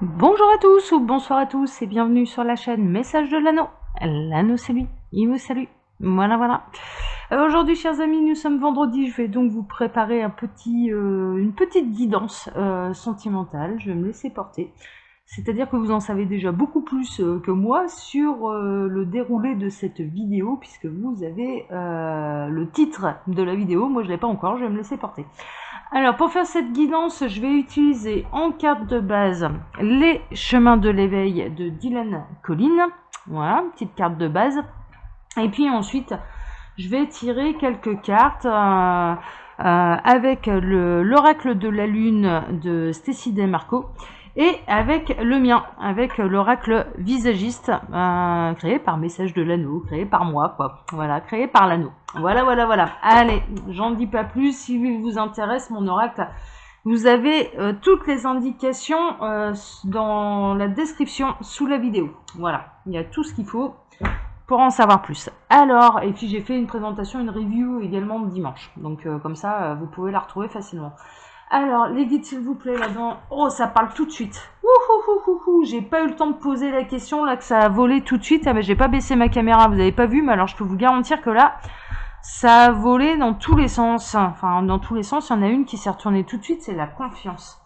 Bonjour à tous ou bonsoir à tous et bienvenue sur la chaîne Message de l'Anneau. L'Anneau c'est lui, il vous salue. Voilà. Aujourd'hui chers amis, nous sommes vendredi, je vais donc vous préparer une petite guidance sentimentale, je vais me laisser porter. C'est-à-dire que vous en savez déjà beaucoup plus que moi sur le déroulé de cette vidéo, puisque vous avez le titre de la vidéo, moi je ne l'ai pas encore, je vais me laisser porter. Alors pour faire cette guidance, je vais utiliser en carte de base les chemins de l'éveil de Dylan Collin. Voilà, petite carte de base. Et puis ensuite, je vais tirer quelques cartes avec l'oracle de la lune de Stécie Desmarco et avec le mien, avec l'oracle visagiste créé par Message de l'Anneau, créé par moi, quoi. Voilà, créé par l'Anneau. Voilà. Allez, j'en dis pas plus. Si il vous intéresse, mon oracle, vous avez toutes les indications dans la description sous la vidéo. Voilà, il y a tout ce qu'il faut pour en savoir plus. Alors, et puis j'ai fait une présentation, une review également dimanche. Donc comme ça, vous pouvez la retrouver facilement. Alors, les guides, s'il vous plaît, là-dedans. Oh, ça parle tout de suite. J'ai pas eu le temps de poser la question, là, que ça a volé tout de suite. Ah, mais j'ai pas baissé ma caméra, vous avez pas vu, mais alors je peux vous garantir que là, ça a volé dans tous les sens. Enfin, dans tous les sens, il y en a une qui s'est retournée tout de suite, c'est la confiance.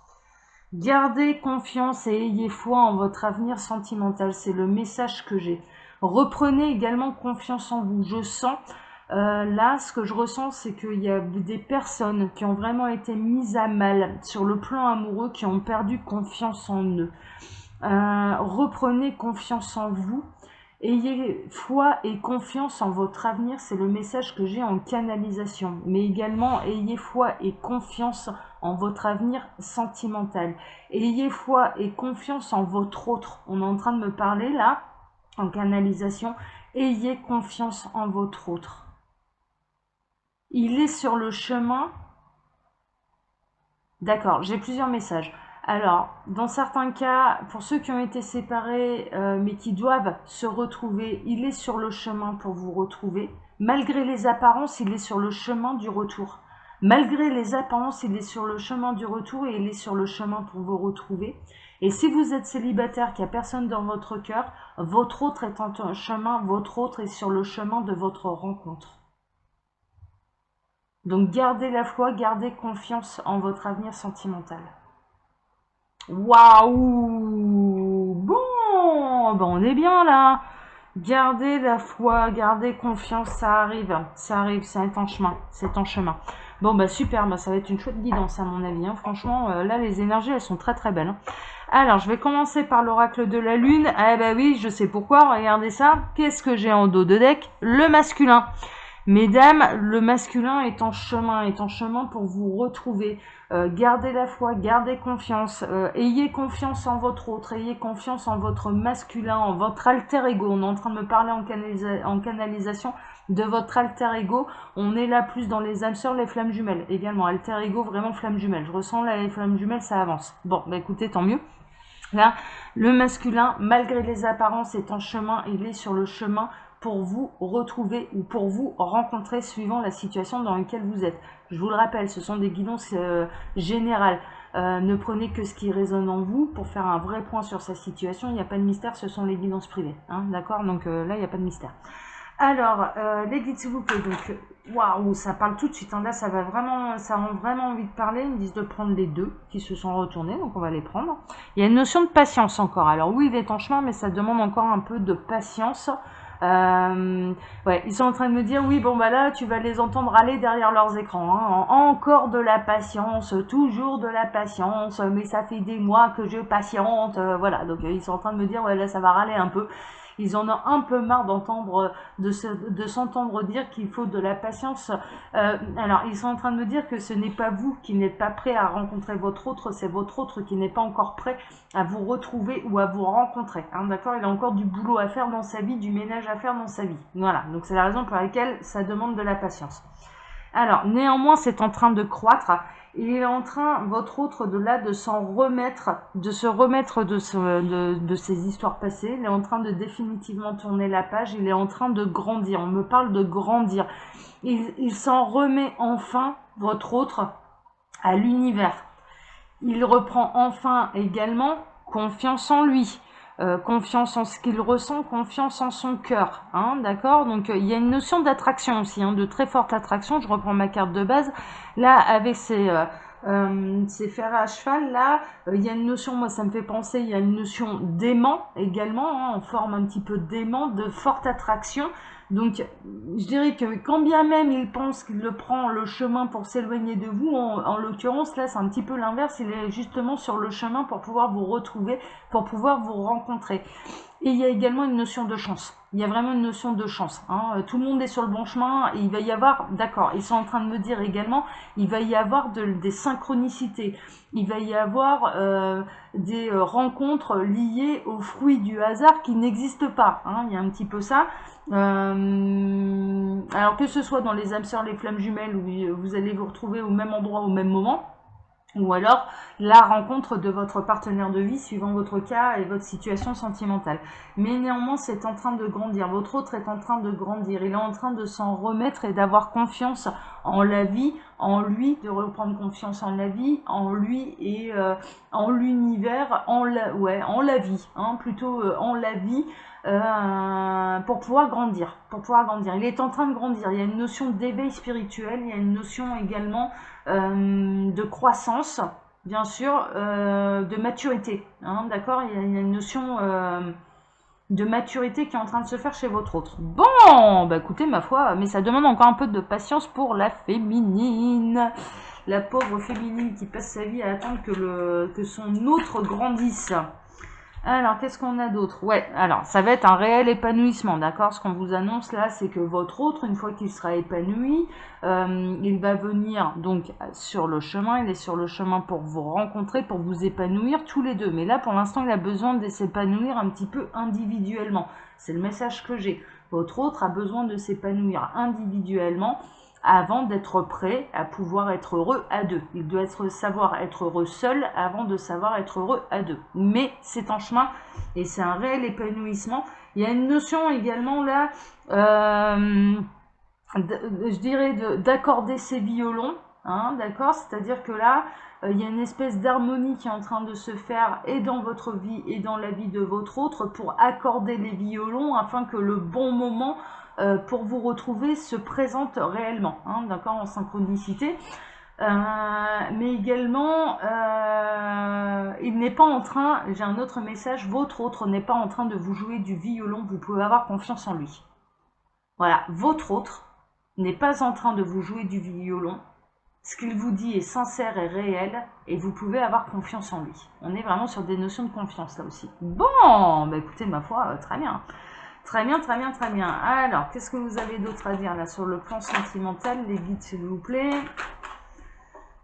Gardez confiance et ayez foi en votre avenir sentimental. C'est le message que j'ai. Reprenez également confiance en vous. Je sens... là, ce que je ressens, c'est qu'il y a des personnes qui ont vraiment été mises à mal sur le plan amoureux, qui ont perdu confiance en eux. Reprenez confiance en vous. Ayez foi et confiance en votre avenir, c'est le message que j'ai en canalisation. Mais également, ayez foi et confiance en votre avenir sentimental. Ayez foi et confiance en votre autre. On est en train de me parler là, en canalisation. Ayez confiance en votre autre. Il est sur le chemin. D'accord, j'ai plusieurs messages. Alors, dans certains cas, pour ceux qui ont été séparés, mais qui doivent se retrouver, il est sur le chemin pour vous retrouver. Malgré les apparences, il est sur le chemin du retour. Malgré les apparences, il est sur le chemin du retour et il est sur le chemin pour vous retrouver. Et si vous êtes célibataire, qu'il n'y a personne dans votre cœur, votre autre est en chemin, votre autre est sur le chemin de votre rencontre. Donc gardez la foi, gardez confiance en votre avenir sentimental. Waouh! Bon, ben on est bien là. Gardez la foi, gardez confiance, ça arrive, c'est en chemin. Bon bah super, bah ça va être une chouette guidance à mon avis, hein. Franchement, là les énergies elles sont très très belles, hein. Alors je vais commencer par l'oracle de la lune. Eh bah oui, je sais pourquoi, regardez ça. Qu'est-ce que j'ai en dos de deck? Le masculin. Mesdames, le masculin est en chemin pour vous retrouver. Gardez la foi, gardez confiance, ayez confiance en votre autre, ayez confiance en votre masculin, en votre alter ego. On est en train de me parler en canalisation de votre alter ego. On est là plus dans les âmes sœurs, les flammes jumelles également. Alter ego, vraiment flammes jumelles. Je ressens là les flammes jumelles, ça avance. Bon, bah écoutez, tant mieux. Là, le masculin, malgré les apparences, est en chemin, il est sur le chemin pour vous retrouver ou pour vous rencontrer suivant la situation dans laquelle vous êtes. Je vous le rappelle, ce sont des guidances générales. Ne prenez que ce qui résonne en vous pour faire un vrai point sur sa situation. Il n'y a pas de mystère, ce sont les guidances privées. Hein, d'accord? Donc là, il n'y a pas de mystère. Alors, les guides, s'il vous plaît. Donc, waouh, ça parle tout de suite. Hein. Là, ça rend vraiment envie de parler. Ils me disent de prendre les deux qui se sont retournés, donc on va les prendre. Il y a une notion de patience encore. Alors oui, il est en chemin, mais ça demande encore un peu de patience. Ouais, ils sont en train de me dire, oui, bon, bah là, tu vas les entendre aller derrière leurs écrans. Hein. Encore de la patience, toujours de la patience, mais ça fait des mois que je patiente. Voilà, donc ils sont en train de me dire, ouais, là, ça va râler un peu. Ils en ont un peu marre d'entendre, de s'entendre dire qu'il faut de la patience. Alors, ils sont en train de me dire que ce n'est pas vous qui n'êtes pas prêt à rencontrer votre autre, c'est votre autre qui n'est pas encore prêt à vous retrouver ou à vous rencontrer. Hein, d'accord? Il a encore du boulot à faire dans sa vie, du ménage à faire dans sa vie. Voilà, donc c'est la raison pour laquelle ça demande de la patience. Alors, néanmoins, c'est en train de croître. Il est en train, votre autre, de se remettre de ses histoires passées. Il est en train de définitivement tourner la page. Il est en train de grandir. On me parle de grandir. Il s'en remet enfin, votre autre, à l'univers. Il reprend enfin également confiance en lui, confiance en ce qu'il ressent, confiance en son cœur, hein, d'accord? Donc il y a une notion d'attraction aussi, hein, de très forte attraction. Je reprends ma carte de base. Là, avec ces fers à cheval, là, il y a une notion, moi ça me fait penser, il y a une notion d'aimant également, hein, en forme un petit peu d'aimant, de forte attraction. Donc, je dirais que quand bien même il pense qu'il le prend le chemin pour s'éloigner de vous, en l'occurrence, là, c'est un petit peu l'inverse. Il est justement sur le chemin pour pouvoir vous retrouver, pour pouvoir vous rencontrer. Et il y a également une notion de chance. Il y a vraiment une notion de chance, hein. Tout le monde est sur le bon chemin. Et il va y avoir, d'accord, ils sont en train de me dire également, il va y avoir des synchronicités. Il va y avoir des rencontres liées aux fruits du hasard qui n'existent pas, hein. Il y a un petit peu ça. Alors que ce soit dans les âmes sœurs, les flammes jumelles, où vous allez vous retrouver au même endroit au même moment, ou alors la rencontre de votre partenaire de vie suivant votre cas et votre situation sentimentale. Mais néanmoins, c'est en train de grandir. Votre autre est en train de grandir. Il est en train de s'en remettre et d'avoir confiance en la vie, en lui, de reprendre confiance en la vie, en lui et en l'univers, en la vie, hein, plutôt en la vie. Pour pouvoir grandir, Il est en train de grandir. Il y a une notion d'éveil spirituel, il y a une notion également de croissance, bien sûr, de maturité, hein, d'accord? Il y a une notion de maturité qui est en train de se faire chez votre autre. Bon, bah écoutez, ma foi, mais ça demande encore un peu de patience pour la féminine. La pauvre féminine qui passe sa vie à attendre que son autre grandisse. Alors, qu'est-ce qu'on a d'autre? Ouais, alors, ça va être un réel épanouissement, d'accord? Ce qu'on vous annonce là, c'est que votre autre, une fois qu'il sera épanoui, il va venir donc sur le chemin, il est sur le chemin pour vous rencontrer, pour vous épanouir tous les deux. Mais là, pour l'instant, il a besoin de s'épanouir un petit peu individuellement. C'est le message que j'ai. Votre autre a besoin de s'épanouir individuellement avant d'être prêt à pouvoir être heureux à deux. Il doit savoir être heureux seul avant de savoir être heureux à deux. Mais c'est en chemin et c'est un réel épanouissement. Il y a une notion également là, je dirais d'accorder ses violons, hein, d'accord? C'est-à-dire que là, il y a une espèce d'harmonie qui est en train de se faire et dans votre vie et dans la vie de votre autre pour accorder les violons afin que le bon moment pour vous retrouver se présente réellement, hein, d'accord, en synchronicité. Mais également, il n'est pas en train, j'ai un autre message, votre autre n'est pas en train de vous jouer du violon, vous pouvez avoir confiance en lui. Voilà, votre autre n'est pas en train de vous jouer du violon, ce qu'il vous dit est sincère et réel, et vous pouvez avoir confiance en lui. On est vraiment sur des notions de confiance là aussi. Bon, bah écoutez, ma foi, très bien. Très bien, très bien, très bien. Alors, qu'est-ce que vous avez d'autre à dire là sur le plan sentimental, les guides s'il vous plaît?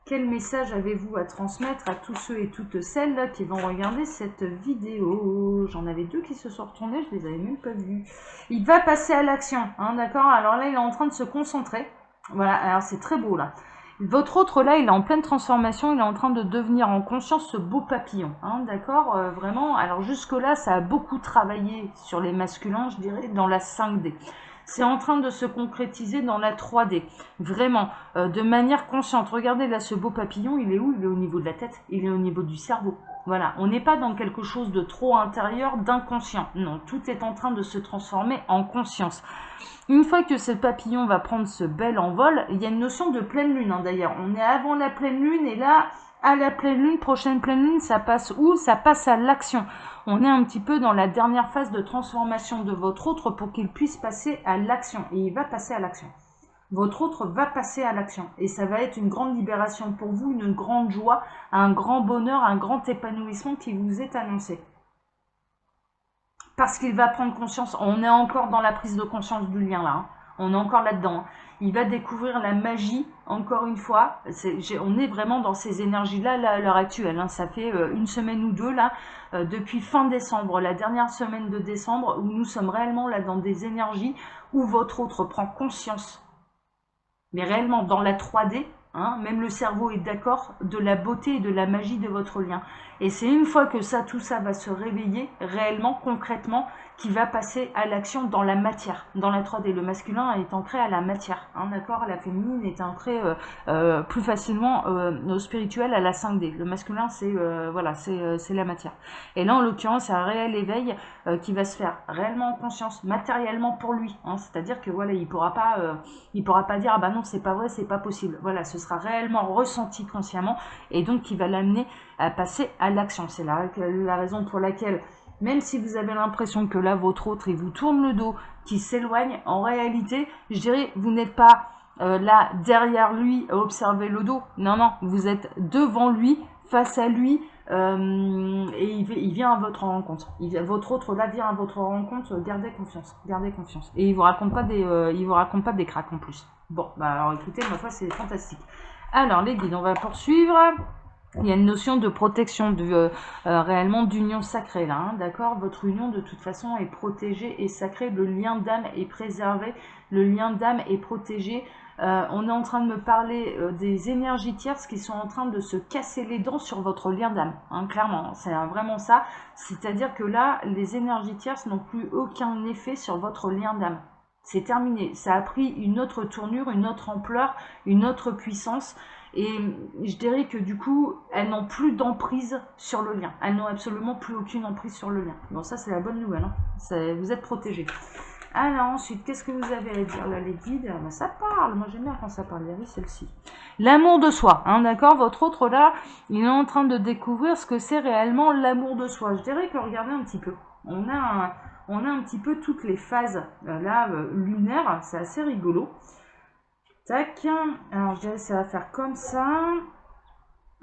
Quel message avez-vous à transmettre à tous ceux et toutes celles là qui vont regarder cette vidéo? J'en avais deux qui se sont retournés, je les avais même pas vus. Il va passer à l'action, hein, d'accord? Alors là, il est en train de se concentrer. Voilà, alors c'est très beau là. Votre autre là, il est en pleine transformation, il est en train de devenir en conscience ce beau papillon, hein, d'accord, vraiment. Alors jusque là, ça a beaucoup travaillé sur les masculins, je dirais, dans la 5D. C'est en train de se concrétiser dans la 3D, vraiment, de manière consciente. Regardez là, ce beau papillon, il est où? Il est au niveau de la tête, il est au niveau du cerveau. Voilà, on n'est pas dans quelque chose de trop intérieur, d'inconscient. Non, tout est en train de se transformer en conscience. Une fois que ce papillon va prendre ce bel envol, il y a une notion de pleine lune, hein, d'ailleurs. On est avant la pleine lune et là, à la pleine lune, prochaine pleine lune, ça passe où? Ça passe à l'action. On est un petit peu dans la dernière phase de transformation de votre autre pour qu'il puisse passer à l'action. Et il va passer à l'action. Votre autre va passer à l'action. Et ça va être une grande libération pour vous, une grande joie, un grand bonheur, un grand épanouissement qui vous est annoncé. Parce qu'il va prendre conscience, on est encore dans la prise de conscience du lien là, hein. On est encore là-dedans. Il va découvrir la magie, encore une fois. On est vraiment dans ces énergies-là à l'heure actuelle, hein. Ça fait une semaine ou deux là, depuis fin décembre, la dernière semaine de décembre, où nous sommes réellement là dans des énergies où votre autre prend conscience. Mais réellement dans la 3D, hein, même le cerveau est d'accord de la beauté et de la magie de votre lien. Et c'est une fois que ça, tout ça va se réveiller réellement, concrètement, qui va passer à l'action dans la matière, dans la 3D. Le masculin est ancré à la matière, hein, d'accord. La féminine est ancrée plus facilement au spirituel, à la 5D. Le masculin, c'est voilà, c'est la matière. Et là, en l'occurrence, c'est un réel éveil qui va se faire réellement en conscience, matériellement pour lui. Hein, c'est-à-dire que voilà, il pourra pas dire ah bah non, c'est pas vrai, c'est pas possible. Voilà, ce sera réellement ressenti consciemment et donc qui va l'amener à passer à l'action. C'est la raison pour laquelle, même si vous avez l'impression que là, votre autre, il vous tourne le dos, qu'il s'éloigne, en réalité, je dirais, vous n'êtes pas là, derrière lui, à observer le dos. Non, non, vous êtes devant lui, face à lui, et il vient à votre rencontre. Votre autre, là, vient à votre rencontre, gardez confiance, gardez confiance. Et il vous raconte pas des cracks en plus. Bon, bah alors écoutez, ma foi, c'est fantastique. Alors, les guides, on va poursuivre. Il y a une notion de protection, réellement d'union sacrée là, hein, d'accord. Votre union de toute façon est protégée et sacrée, le lien d'âme est préservé, le lien d'âme est protégé. On est en train de me parler des énergies tierces qui sont en train de se casser les dents sur votre lien d'âme, hein, clairement, c'est vraiment ça. C'est-à-dire que là, les énergies tierces n'ont plus aucun effet sur votre lien d'âme. C'est terminé, ça a pris une autre tournure, une autre ampleur, une autre puissance. Et je dirais que du coup, elles n'ont plus d'emprise sur le lien. Elles n'ont absolument plus aucune emprise sur le lien. Bon, ça, c'est la bonne nouvelle. Hein. Vous êtes protégés. Alors ensuite, qu'est-ce que vous avez à dire là, les guides? Ben, ça parle. Moi, j'aime bien quand ça parle. Il y a celle-ci. L'amour de soi. Hein, d'accord. Votre autre, là, il est en train de découvrir ce que c'est réellement l'amour de soi. Je dirais que regardez un petit peu. On a un petit peu toutes les phases là, lunaires. C'est assez rigolo. Tac, alors je dirais que ça va faire comme ça.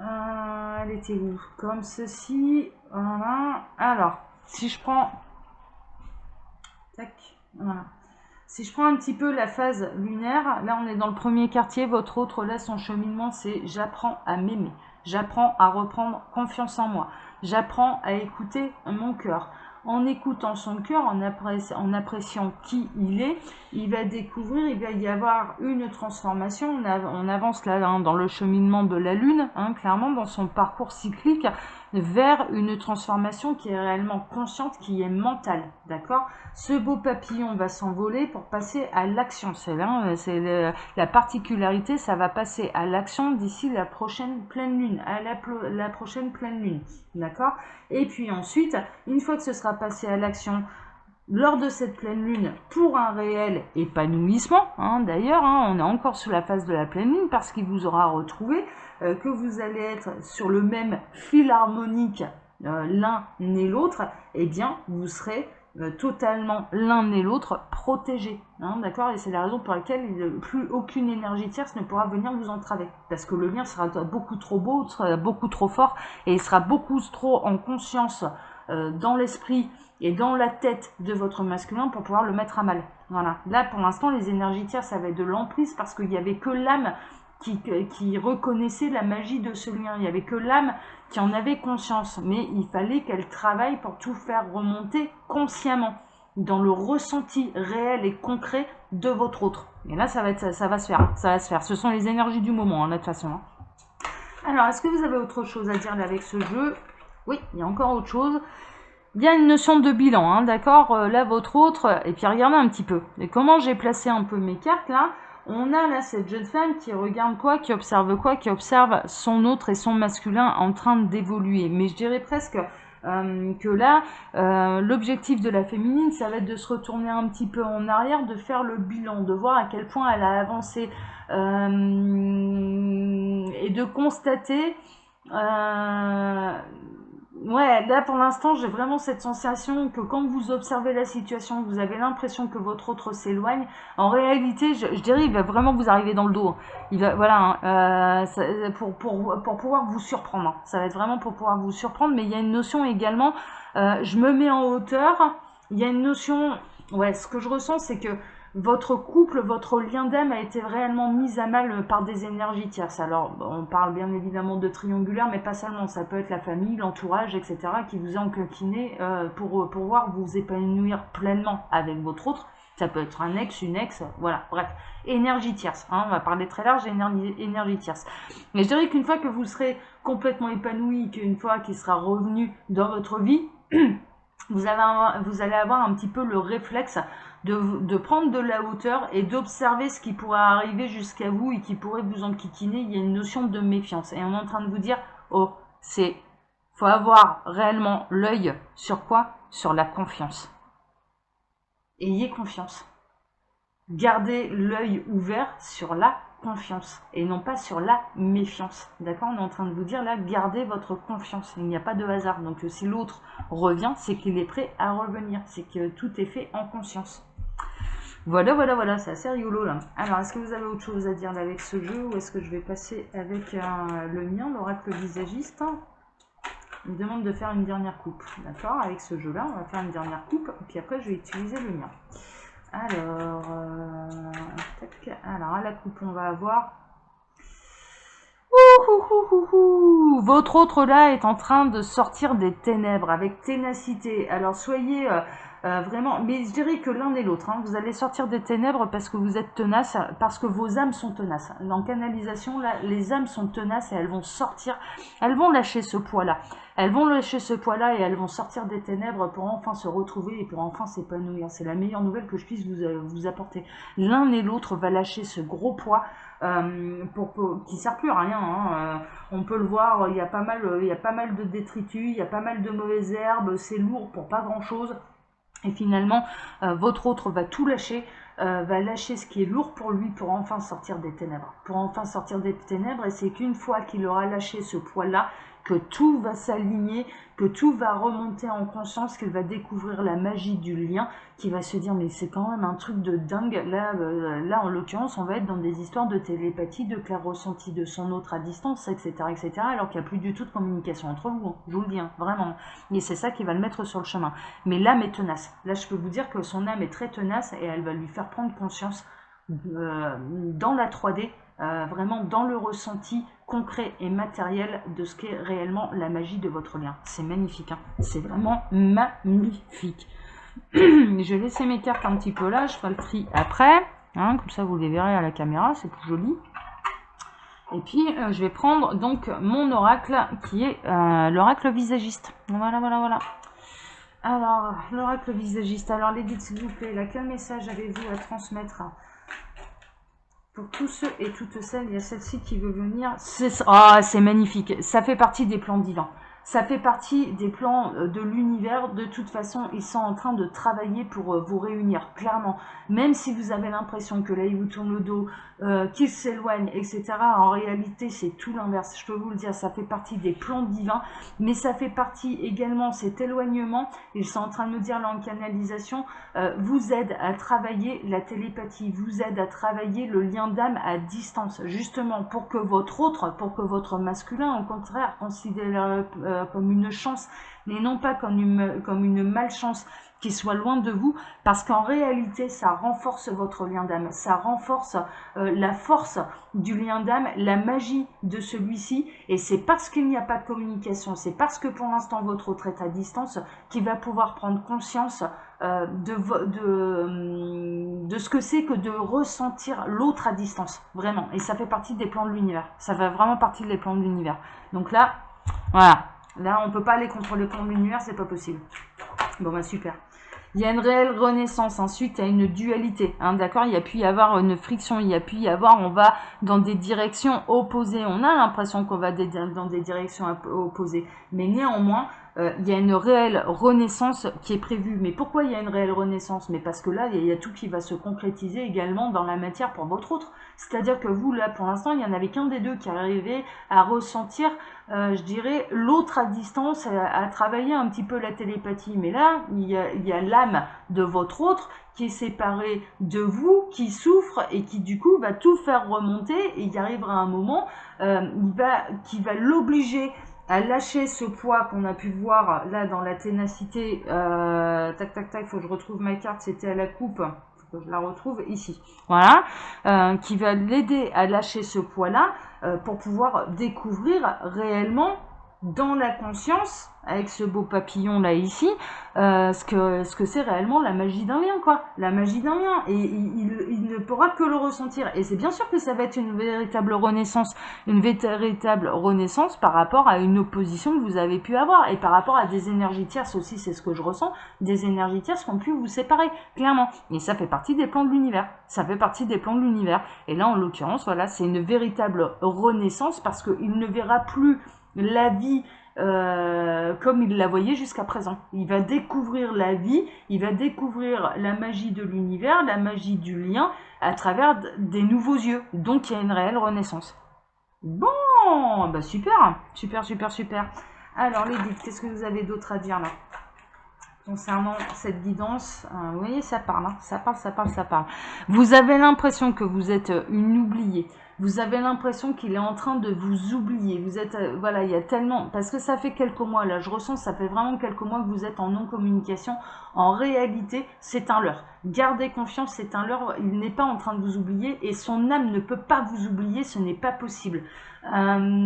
Elle était où? Comme ceci. Voilà. Alors, si je prends. Tac, voilà. Si je prends un petit peu la phase lunaire, là on est dans le premier quartier. Votre autre, là, son cheminement, c'est j'apprends à m'aimer. J'apprends à reprendre confiance en moi. J'apprends à écouter mon cœur. En écoutant son cœur, en appréciant qui il est, il va découvrir, il va y avoir une transformation. On avance là hein, dans le cheminement de la Lune, hein, clairement dans son parcours cyclique, vers une transformation qui est réellement consciente, qui est mentale, d'accord. Ce beau papillon va s'envoler pour passer à l'action. C'est la particularité, ça va passer à l'action d'ici la prochaine pleine lune, à la prochaine pleine lune, d'accord. Et puis ensuite, une fois que ce sera passé à l'action, lors de cette pleine lune, pour un réel épanouissement, hein, d'ailleurs, hein, on est encore sous la phase de la pleine lune parce qu'il vous aura retrouvé, que vous allez être sur le même fil harmonique l'un et l'autre, eh bien, vous serez totalement l'un et l'autre protégés, hein, d'accord. Et c'est la raison pour laquelle plus aucune énergie tierce ne pourra venir vous entraver, parce que le lien sera beaucoup trop beau, sera beaucoup trop fort, et il sera beaucoup trop en conscience dans l'esprit et dans la tête de votre masculin pour pouvoir le mettre à mal. Voilà. Là, pour l'instant, les énergies tierces, ça va être de l'emprise parce qu'il n'y avait que l'âme qui reconnaissait la magie de ce lien. Il n'y avait que l'âme qui en avait conscience. Mais il fallait qu'elle travaille pour tout faire remonter consciemment, dans le ressenti réel et concret de votre autre. Et là, ça va se faire. Ce sont les énergies du moment, hein, de toute façon. Hein. Alors, est-ce que vous avez autre chose à dire là, avec ce jeu? Oui, il y a encore autre chose. Il y a une notion de bilan, hein, d'accord. Là, votre autre, et puis regardez un petit peu. Et comment j'ai placé un peu mes cartes, là. On a là cette jeune femme qui regarde quoi, qui observe son autre et son masculin en train d'évoluer. Mais je dirais presque que là, l'objectif de la féminine, ça va être de se retourner un petit peu en arrière, de faire le bilan, de voir à quel point elle a avancé et de constater... Ouais, là pour l'instant j'ai vraiment cette sensation que quand vous observez la situation, vous avez l'impression que votre autre s'éloigne. En réalité, je dirais, il va vraiment vous arriver dans le dos. Il va, voilà, hein, pour pouvoir vous surprendre. Hein. Ça va être vraiment pour pouvoir vous surprendre, mais il y a une notion également, je me mets en hauteur. Il y a une notion, ouais, ce que je ressens, c'est que votre couple, votre lien d'âme a été réellement mis à mal par des énergies tierces. Alors, on parle bien évidemment de triangulaire, mais pas seulement. Ça peut être la famille, l'entourage, etc., qui vous a encoquiné pour pouvoir vous épanouir pleinement avec votre autre. Ça peut être un ex, une ex, voilà, bref. Énergie tierce, hein, on va parler très large, énergie tierce. Mais je dirais qu'une fois que vous serez complètement épanoui, qu'une fois qu'il sera revenu dans votre vie, vous allez avoir un petit peu le réflexe de prendre de la hauteur et d'observer ce qui pourrait arriver jusqu'à vous et qui pourrait vous enquiquiner. Il y a une notion de méfiance. Et on est en train de vous dire, oh, faut avoir réellement l'œil sur quoi? Sur la confiance. Ayez confiance. Gardez l'œil ouvert sur la confiance et non pas sur la méfiance. D'accord? On est en train de vous dire là, gardez votre confiance. Il n'y a pas de hasard. Donc si l'autre revient, c'est qu'il est prêt à revenir. C'est que tout est fait en conscience. Voilà, c'est assez rigolo là. Alors, est-ce que vous avez autre chose à dire là, avec ce jeu ou est-ce que je vais passer avec le mien, l'oracle visagiste? Il me demande de faire une dernière coupe. D'accord? Avec ce jeu-là, on va faire une dernière coupe et puis après je vais utiliser le mien. Alors, alors à la coupe, on va avoir... Votre autre là est en train de sortir des ténèbres avec ténacité. Alors soyez vraiment... Mais je dirais que l'un et l'autre. Hein, vous allez sortir des ténèbres parce que vous êtes tenace, parce que vos âmes sont tenaces. En canalisation, là, les âmes sont tenaces et elles vont sortir. Elles vont lâcher ce poids-là. Elles vont lâcher ce poids-là et elles vont sortir des ténèbres pour enfin se retrouver et pour enfin s'épanouir. C'est la meilleure nouvelle que je puisse vous apporter. L'un et l'autre va lâcher ce gros poids qui ne sert plus à rien. Hein. On peut le voir, il y a pas mal de détritus, il y a pas mal de mauvaises herbes, c'est lourd pour pas grand-chose. Et finalement, votre autre va tout lâcher, va lâcher ce qui est lourd pour lui pour enfin sortir des ténèbres. Pour enfin sortir des ténèbres, et c'est qu'une fois qu'il aura lâché ce poids-là, que tout va s'aligner, que tout va remonter en conscience, qu'il va découvrir la magie du lien, qui va se dire mais c'est quand même un truc de dingue. Là en l'occurrence, on va être dans des histoires de télépathie, de clair ressenti de son autre à distance, etc., alors qu'il n'y a plus du tout de communication entre vous. Hein, je vous le dis, hein, vraiment. Et c'est ça qui va le mettre sur le chemin. Mais l'âme est tenace. Là, je peux vous dire que son âme est très tenace et elle va lui faire prendre conscience dans la 3D. Vraiment dans le ressenti concret et matériel de ce qu'est réellement la magie de votre lien. C'est magnifique, hein. C'est vraiment magnifique. Je vais laisser mes cartes un petit peu là, je ferai le tri après, hein, comme ça vous les verrez à la caméra, c'est plus joli. Et puis je vais prendre donc mon oracle qui est l'oracle visagiste. Voilà. Alors, l'oracle visagiste, alors les guides s'il vous plaît, là, quel message avez-vous à transmettre pour tous ceux et toutes celles? Il y a celle-ci qui veut venir. C'est magnifique. Ça fait partie des plans divins. Ça fait partie des plans de l'univers. De toute façon, ils sont en train de travailler pour vous réunir, clairement. Même si vous avez l'impression que là, ils vous tournent le dos, qu'ils s'éloignent, etc. En réalité, c'est tout l'inverse. Je peux vous le dire, ça fait partie des plans divins. Mais ça fait partie également, cet éloignement, ils sont en train de me dire là en canalisation, vous aide à travailler la télépathie, vous aide à travailler le lien d'âme à distance. Justement, pour que votre masculin, au contraire, considère comme une chance, mais non pas comme une malchance, qui soit loin de vous, parce qu'en réalité, ça renforce votre lien d'âme, ça renforce la force du lien d'âme, la magie de celui-ci, et c'est parce qu'il n'y a pas de communication, c'est parce que pour l'instant votre autre est à distance, qu'il va pouvoir prendre conscience de ce que c'est que de ressentir l'autre à distance, vraiment, et ça fait partie des plans de l'univers, ça fait vraiment partie des plans de l'univers. Donc là, voilà, là on peut pas aller contre les plans de l'univers, c'est pas possible. Bon bah super. Il y a une réelle renaissance, ensuite il y a une dualité, hein, d'accord? Il y a pu y avoir une friction, il y a pu y avoir, on va dans des directions opposées, on a l'impression qu'on va dans des directions opposées, mais néanmoins, il y a une réelle renaissance qui est prévue. Mais pourquoi il y a une réelle renaissance? Mais parce que là, il y a tout qui va se concrétiser également dans la matière pour votre autre. C'est-à-dire que vous, là, pour l'instant, il n'y en avait qu'un des deux qui arrivait à ressentir, je dirais, l'autre à distance, à travailler un petit peu la télépathie. Mais là, il y a l'âme de votre autre qui est séparée de vous, qui souffre et qui, du coup, va tout faire remonter. Et il y arrivera un moment qui va l'obliger à lâcher ce poids qu'on a pu voir là dans la ténacité. Tac, il faut que je retrouve ma carte, c'était à la coupe. Faut que je la retrouve ici. Voilà. Qui va l'aider à lâcher ce poids-là pour pouvoir découvrir réellement dans la conscience, avec ce beau papillon là ici, ce que c'est réellement la magie d'un lien, quoi. La magie d'un lien. Et il ne pourra que le ressentir. Et c'est bien sûr que ça va être une véritable renaissance par rapport à une opposition que vous avez pu avoir. Et par rapport à des énergies tierces aussi, c'est ce que je ressens, des énergies tierces qui ont pu vous séparer, clairement. Et ça fait partie des plans de l'univers. Ça fait partie des plans de l'univers. Et là, en l'occurrence, voilà, c'est une véritable renaissance parce qu'il ne verra plus la vie comme il la voyait jusqu'à présent. Il va découvrir la vie, il va découvrir la magie de l'univers, la magie du lien à travers des nouveaux yeux. Donc il y a une réelle renaissance. Bon, bah super, super, super, super. Alors les guides, qu'est-ce que vous avez d'autre à dire là concernant cette guidance? Vous voyez, ça parle, hein, ça parle, ça parle, ça parle. Vous avez l'impression que vous êtes une oubliée. Vous avez l'impression qu'il est en train de vous oublier. Vous êtes, voilà, il y a tellement... Parce que ça fait quelques mois, là, je ressens, ça fait vraiment quelques mois que vous êtes en non-communication. En réalité, c'est un leurre. Gardez confiance, c'est un leurre. Il n'est pas en train de vous oublier et son âme ne peut pas vous oublier, ce n'est pas possible.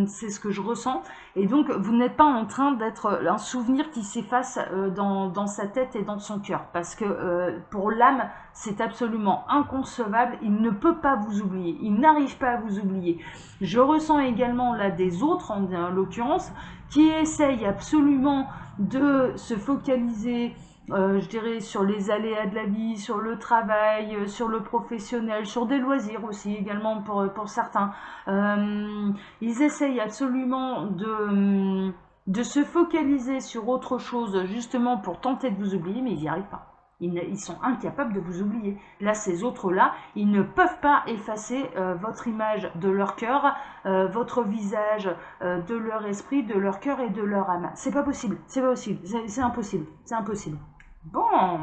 C'est ce que je ressens. Et donc, vous n'êtes pas en train d'être un souvenir qui s'efface dans sa tête et dans son cœur. Parce que pour l'âme, c'est absolument inconcevable. Il ne peut pas vous oublier. Il n'arrive pas à vous oublier. Je ressens également là des autres, en l'occurrence, qui essayent absolument de se focaliser, je dirais, sur les aléas de la vie, sur le travail, sur le professionnel, sur des loisirs aussi également pour certains. Ils essayent absolument de se focaliser sur autre chose justement pour tenter de vous oublier, mais ils n'y arrivent pas. Ils sont incapables de vous oublier. Là, ces autres-là, ils ne peuvent pas effacer votre image de leur cœur, votre visage de leur esprit, de leur cœur et de leur âme. C'est pas possible, c'est pas possible, c'est impossible, c'est impossible. Bon,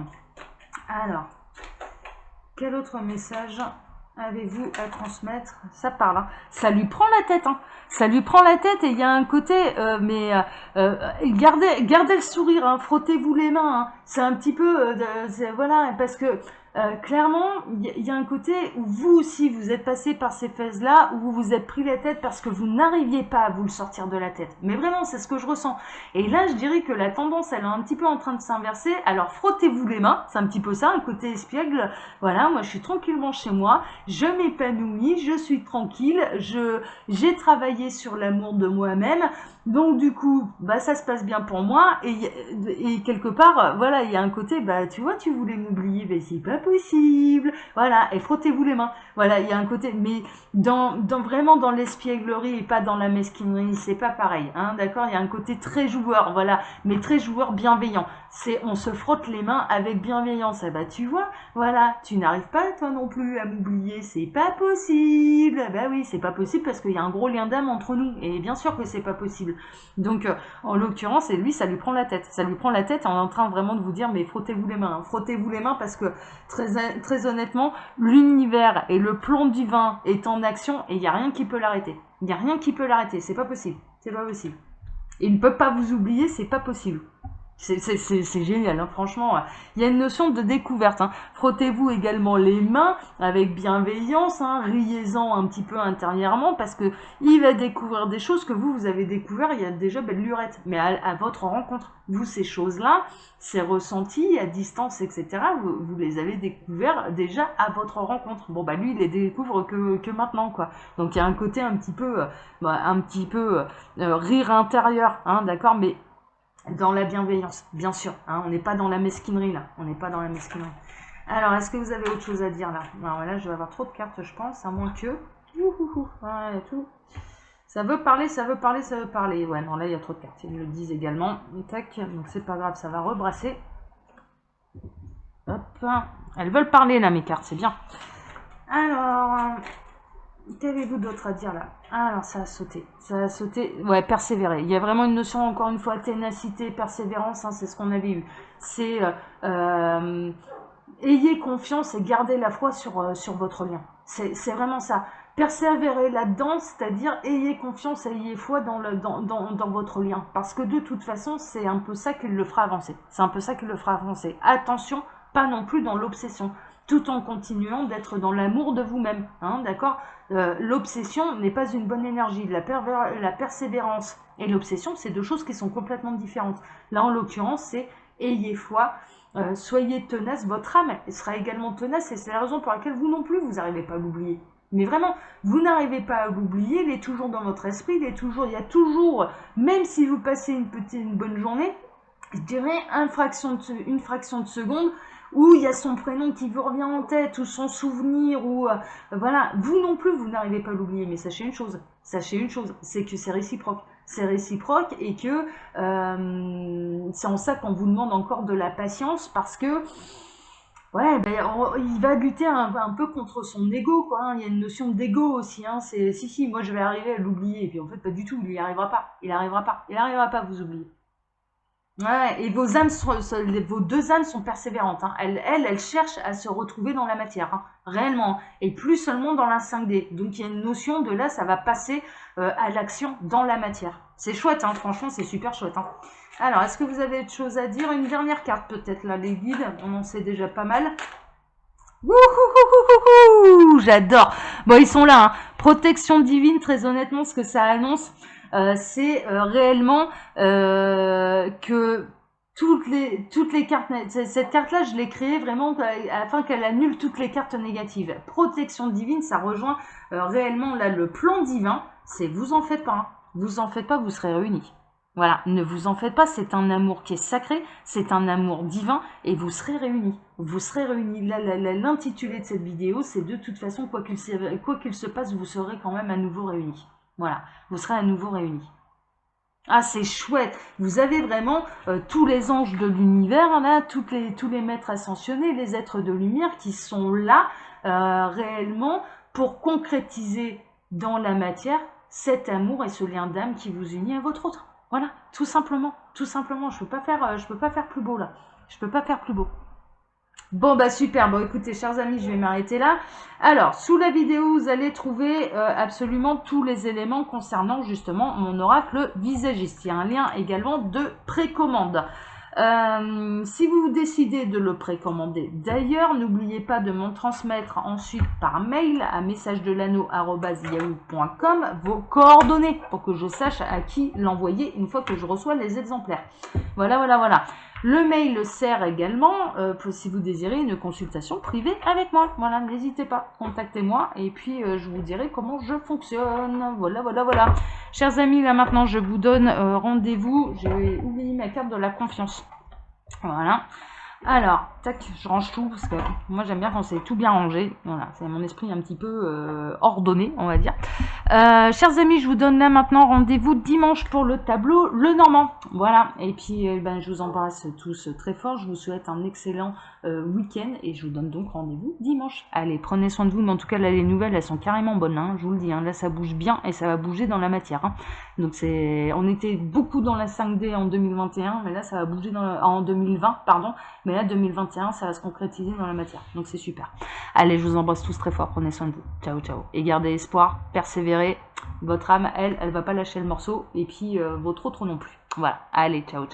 alors, quel autre message avez-vous à transmettre? Ça parle, hein. Ça lui prend la tête, hein. Ça lui prend la tête et il y a un côté, gardez le sourire, hein. Frottez-vous les mains, hein. C'est un petit peu, voilà, parce que clairement, il y a un côté où vous aussi, vous êtes passé par ces phases-là, où vous vous êtes pris la tête parce que vous n'arriviez pas à vous le sortir de la tête. Mais vraiment, c'est ce que je ressens. Et là, je dirais que la tendance, elle est un petit peu en train de s'inverser. Alors, frottez-vous les mains, c'est un petit peu ça, un côté espiègle. Voilà, moi, je suis tranquillement chez moi, je m'épanouis, je suis tranquille, j'ai travaillé sur l'amour de moi-même. Donc du coup, bah ça se passe bien pour moi et quelque part, voilà, il y a un côté, bah tu vois, tu voulais m'oublier, mais c'est pas possible, voilà, et frottez-vous les mains, voilà, il y a un côté, mais vraiment dans l'espièglerie et pas dans la mesquinerie, c'est pas pareil, hein, d'accord, il y a un côté très joueur, voilà, mais très joueur bienveillant, on se frotte les mains avec bienveillance, ah bah tu vois, voilà, tu n'arrives pas toi non plus à m'oublier, c'est pas possible, bah oui, c'est pas possible parce qu'il y a un gros lien d'âme entre nous, et bien sûr que c'est pas possible. Donc, en l'occurrence, et lui, ça lui prend la tête. Ça lui prend la tête en train vraiment de vous dire, mais frottez-vous les mains. Hein. Frottez-vous les mains parce que, très honnêtement, l'univers et le plan divin est en action et il n'y a rien qui peut l'arrêter. Il n'y a rien qui peut l'arrêter. C'est pas possible. C'est pas possible. Il ne peut pas vous oublier, c'est pas possible. C'est génial, hein, franchement. Il y a une notion de découverte. Hein. Frottez-vous également les mains avec bienveillance, hein, riez-en un petit peu intérieurement parce que il va découvrir des choses que vous avez découvert il y a déjà belle lurette. Mais à votre rencontre, vous, ces choses-là, ces ressentis à distance, etc., vous les avez découverts déjà à votre rencontre. Bon, bah lui, il les découvre que maintenant, quoi. Donc il y a un côté un petit peu rire intérieur, hein, d'accord, mais dans la bienveillance, bien sûr. Hein, on n'est pas dans la mesquinerie, là. On n'est pas dans la mesquinerie. Alors, est-ce que vous avez autre chose à dire, là? Alors, là, je vais avoir trop de cartes, je pense, à moins que... Voilà, tout. Ça veut parler, ça veut parler, ça veut parler. Ouais, non, là, il y a trop de cartes. Ils me le disent également. Tac, donc c'est pas grave, ça va rebrasser. Hop. Elles veulent parler, là, mes cartes, c'est bien. Alors... Qu'avez-vous d'autre à dire là? Alors ça a sauté, ouais, persévérer. Il y a vraiment une notion, encore une fois, ténacité, persévérance, hein, c'est ce qu'on avait eu. C'est ayez confiance et gardez la foi sur votre lien. C'est vraiment ça. Persévérer là-dedans, c'est-à-dire ayez confiance et ayez foi dans votre lien. Parce que de toute façon, c'est un peu ça qui le fera avancer. C'est un peu ça qui le fera avancer. Attention, pas non plus dans l'obsession. tout en continuant d'être dans l'amour de vous-même, hein, d'accord? L'obsession n'est pas une bonne énergie, la persévérance et l'obsession, c'est deux choses qui sont complètement différentes. Là, en l'occurrence, c'est ayez foi, soyez tenace, votre âme sera également tenace, et c'est la raison pour laquelle vous non plus, vous n'arrivez pas à l'oublier. Mais vraiment, vous n'arrivez pas à l'oublier, il est toujours dans votre esprit, il y a toujours, même si vous passez une bonne journée, je dirais une fraction de seconde, où il y a son prénom qui vous revient en tête, ou son souvenir, ou voilà, vous non plus, vous n'arrivez pas à l'oublier, mais sachez une chose, c'est que c'est réciproque. C'est réciproque et que c'est en ça qu'on vous demande encore de la patience, parce que ouais, ben, il va lutter un peu contre son ego, quoi, hein. Il y a une notion d'ego aussi, hein. C'est si, moi je vais arriver à l'oublier, et puis en fait pas du tout, il n'y arrivera pas, il n'arrivera pas à vous oublier. Ouais, et vos deux âmes sont persévérantes, hein. Elles cherchent à se retrouver dans la matière, hein, réellement, et plus seulement dans la 5D. Donc il y a une notion de là, ça va passer à l'action dans la matière. C'est chouette, hein, franchement, c'est super chouette, hein. Alors, est-ce que vous avez autre chose à dire? Une dernière carte peut-être, là, les guides, on en sait déjà pas mal. Wouhouhouhouhouhou, j'adore. Bon, ils sont là, hein. Protection divine, très honnêtement, ce que ça annonce, c'est réellement que toutes les cartes, cette carte-là, je l'ai créée vraiment afin qu'elle annule toutes les cartes négatives. Protection divine, ça rejoint réellement là le plan divin. C'est vous en faites pas, hein. Vous en faites pas, vous serez réunis. Voilà, ne vous en faites pas, c'est un amour qui est sacré, c'est un amour divin, et vous serez réunis. Vous serez réunis. L'intitulé de cette vidéo, c'est de toute façon, quoi qu'il se passe, vous serez quand même à nouveau réunis. Voilà, vous serez à nouveau réunis. Ah, c'est chouette. Vous avez vraiment tous les anges de l'univers, là, tous les maîtres ascensionnés, les êtres de lumière qui sont là réellement pour concrétiser dans la matière cet amour et ce lien d'âme qui vous unit à votre autre. Voilà, tout simplement, je peux pas faire plus beau là. Je peux pas faire plus beau. Bon bah super, bon écoutez chers amis, je vais m'arrêter là. Alors, sous la vidéo, vous allez trouver absolument tous les éléments concernant justement mon oracle visagiste. Il y a un lien également de précommande. Si vous décidez de le précommander d'ailleurs, n'oubliez pas de m'en transmettre ensuite par mail à messagedelano@yahoo.com vos coordonnées pour que je sache à qui l'envoyer une fois que je reçois les exemplaires. Voilà. Le mail sert également si vous désirez une consultation privée avec moi. Voilà, n'hésitez pas, contactez-moi et puis je vous dirai comment je fonctionne. Voilà. Chers amis, là maintenant je vous donne rendez-vous. J'ai oublié ma carte de la confiance. Voilà. Alors, tac, je range tout parce que moi j'aime bien quand c'est tout bien rangé. Voilà, c'est mon esprit un petit peu ordonné, on va dire. Chers amis, je vous donne là maintenant rendez-vous dimanche pour le tableau Le Normand. Voilà, et puis je vous embrasse tous très fort. Je vous souhaite un excellent week-end et je vous donne donc rendez-vous dimanche. Allez, prenez soin de vous, mais en tout cas là les nouvelles elles sont carrément bonnes, hein, je vous le dis. Hein, là ça bouge bien et ça va bouger dans la matière. Hein. Donc on était beaucoup dans la 5D en 2021, mais là ça va bouger en 2020, pardon. Mais là 2021 ça va se concrétiser dans la matière. Donc c'est super. Allez, je vous embrasse tous très fort, prenez soin de vous. Ciao. Et gardez espoir, persévérez. Votre âme, elle va pas lâcher le morceau et puis votre autre non plus. Voilà. Allez, ciao.